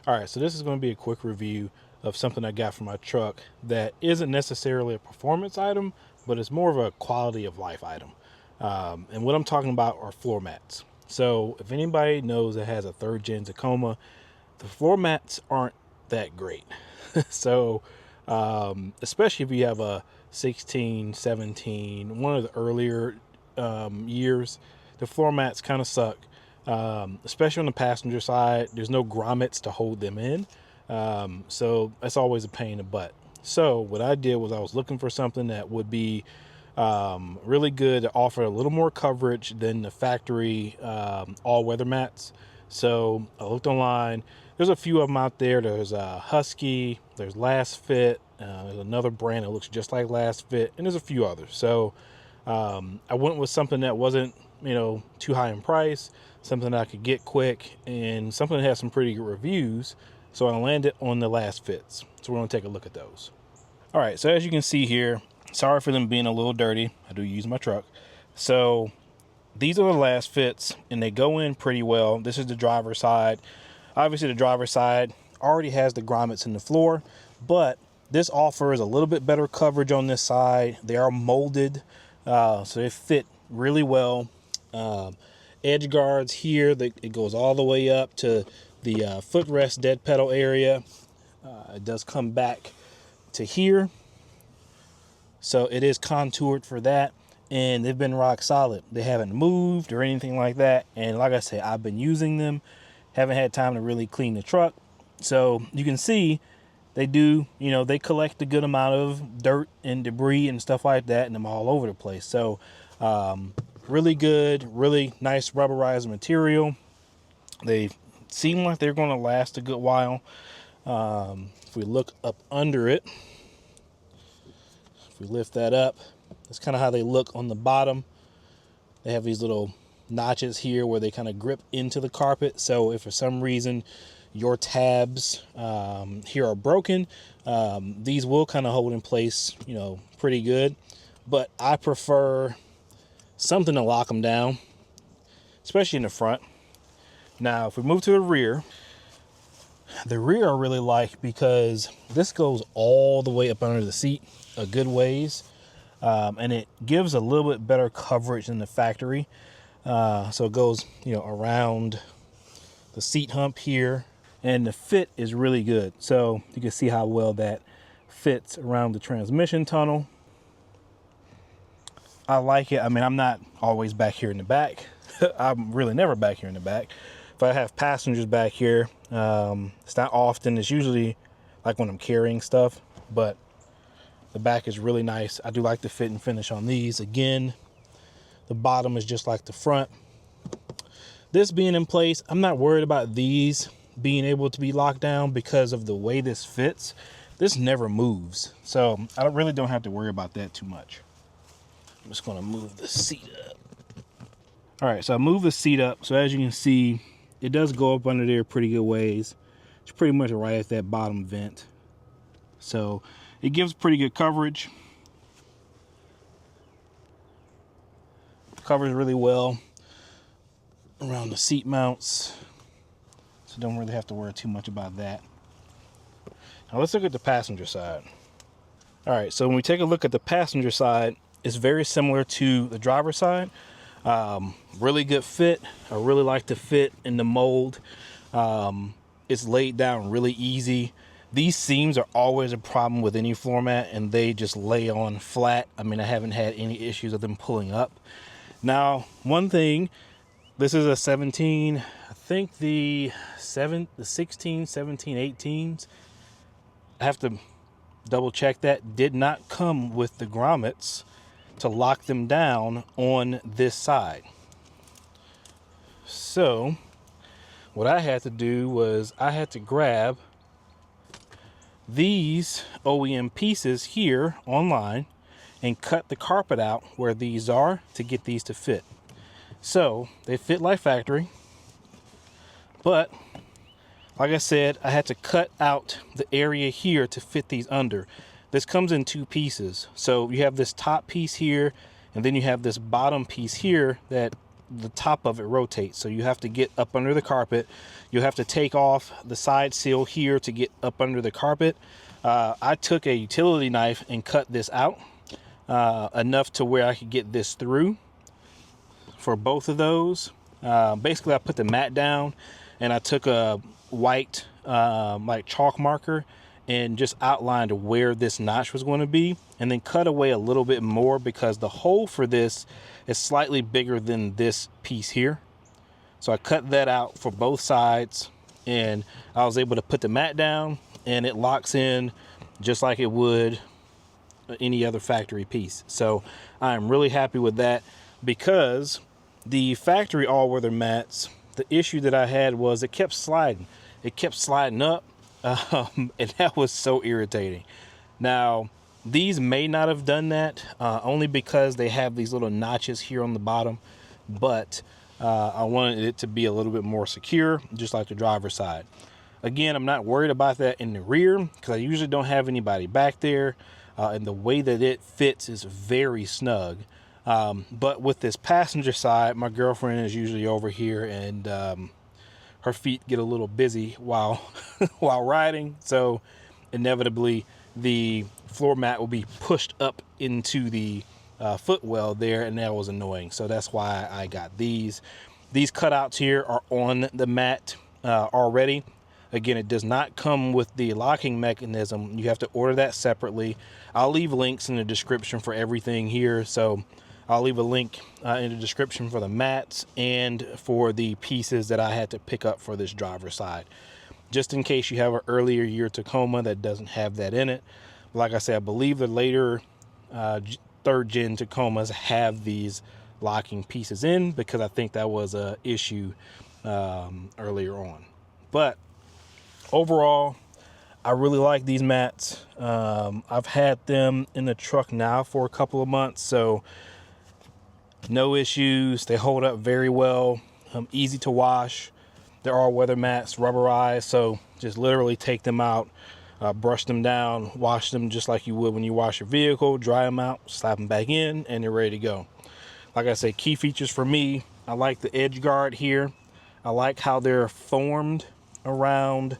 All right, so this is going to be a quick review of something I got from my truck that isn't necessarily a performance item, but it's more of a quality of life item. And what I'm talking about are floor mats. So if anybody knows that has a 3rd gen Tacoma, the floor mats aren't that great. So especially if you have a 16, 17, one of the earlier years, the floor mats kind of suck. Especially on the passenger side, there's no grommets to hold them in. So that's always a pain in the butt. So what I did was I was looking for something that would be really good to offer a little more coverage than the factory all-weather mats. So I looked online. There's a few of them out there. There's Husky, there's LasFit, there's another brand that looks just like LasFit, and there's a few others. So I went with something that wasn't, too high in price, something that I could get quick, and something that has some pretty good reviews. So I landed on the LasFits. So we're going to take a look at those. All right, so as you can see here, sorry for them being a little dirty. I do use my truck. So these are the LasFits, and they go in pretty well. This is the driver's side. Obviously, the driver's side already has the grommets in the floor, but this offers a little bit better coverage on this side. They are molded, so they fit really well. Edge guards here, it goes all the way up to the footrest dead pedal area. It does come back to here, so it is contoured for that, and they've been rock solid. They haven't moved or anything like that, and like I said, I've been using them, haven't had time to really clean the truck. So you can see they do, they collect a good amount of dirt and debris and stuff like that, and them all over the place. So really good, really nice rubberized material. They seem like they're going to last a good while. If we look up under it, if we lift that up, that's kind of how they look on the bottom. They have these little notches here where they kind of grip into the carpet. So if for some reason your tabs here are broken, these will kind of hold in place, pretty good. But I prefer something to lock them down, especially in the front. Now, if we move to the rear I really like, because this goes all the way up under the seat a good ways, and it gives a little bit better coverage than the factory. So it goes, around the seat hump here, and the fit is really good. So you can see how well that fits around the transmission tunnel. I like it. I mean, I'm not always back here in the back. I'm really never back here in the back. If I have passengers back here, it's not often. It's usually like when I'm carrying stuff, but the back is really nice. I do like the fit and finish on these. Again, the bottom is just like the front. This being in place, I'm not worried about these being able to be locked down because of the way this fits. This never moves, so I really don't have to worry about that too much. I'm just going to move the seat up. All right, so I moved the seat up. So as you can see, it does go up under there pretty good ways. It's pretty much right at that bottom vent. So it gives pretty good coverage. Covers really well around the seat mounts. So don't really have to worry too much about that. Now let's look at the passenger side. All right, so when we take a look at the passenger side, it's very similar to the driver's side. Really good fit. I really like the fit in the mold. It's laid down really easy. These seams are always a problem with any floor mat, and they just lay on flat. I mean, I haven't had any issues with them pulling up. Now, one thing, this is a 17, I think the 16, 17, 18s. I have to double check that. Did not come with the grommets to lock them down on this side. So what I had to do was I had to grab these OEM pieces here online and cut the carpet out where these are to get these to fit. So they fit like factory, but like I said, I had to cut out the area here to fit these under. This comes in 2 pieces. So you have this top piece here, and then you have this bottom piece here that the top of it rotates. So you have to get up under the carpet. You have to take off the side seal here to get up under the carpet. I took a utility knife and cut this out enough to where I could get this through for both of those. Basically, I put the mat down and I took a white like chalk marker and just outlined where this notch was going to be, and then cut away a little bit more because the hole for this is slightly bigger than this piece here. So I cut that out for both sides, and I was able to put the mat down, and it locks in just like it would any other factory piece. So I'm really happy with that, because the factory all-weather mats, the issue that I had was it kept sliding. It kept sliding up, and that was so irritating. Now, these may not have done that, only because they have these little notches here on the bottom, but I wanted it to be a little bit more secure, just like the driver's side. Again, I'm not worried about that in the rear because I usually don't have anybody back there, and the way that it fits is very snug. But with this passenger side, my girlfriend is usually over here, and her feet get a little busy while while riding, so inevitably the floor mat will be pushed up into the footwell there, and that was annoying. So that's why I got these cutouts here are on the mat already. Again, it does not come with the locking mechanism. You have to order that separately. I'll leave links in the description for everything here, so I'll leave a link in the description for the mats and for the pieces that I had to pick up for this driver's side, just in case you have an earlier year Tacoma that doesn't have that in it. Like I said, I believe the later third gen Tacomas have these locking pieces in, because I think that was a issue earlier on. But overall, I really like these mats. I've had them in the truck now for a couple of months, so no issues. They hold up very well, easy to wash. They're all weather mats, rubberized, so just literally take them out, brush them down, wash them just like you would when you wash your vehicle, dry them out, slap them back in, and they're ready to go. Like I said, key features for me, I like the edge guard here. I like how they're formed around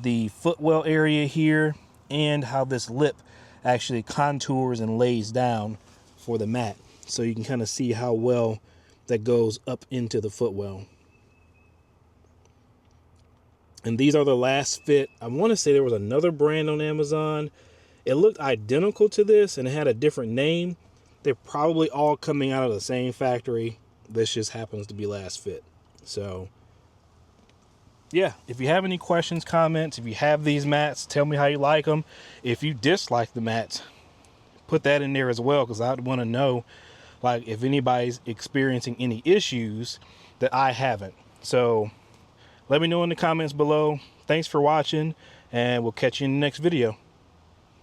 the footwell area here, and how this lip actually contours and lays down for the mat. So you can kind of see how well that goes up into the footwell. And these are the LasFit. I want to say there was another brand on Amazon. It looked identical to this and it had a different name. They're probably all coming out of the same factory. This just happens to be LasFit. So yeah, if you have any questions, comments, if you have these mats, tell me how you like them. If you dislike the mats, put that in there as well, because I'd want to know, like, if anybody's experiencing any issues that I haven't. So let me know in the comments below. Thanks for watching, and we'll catch you in the next video.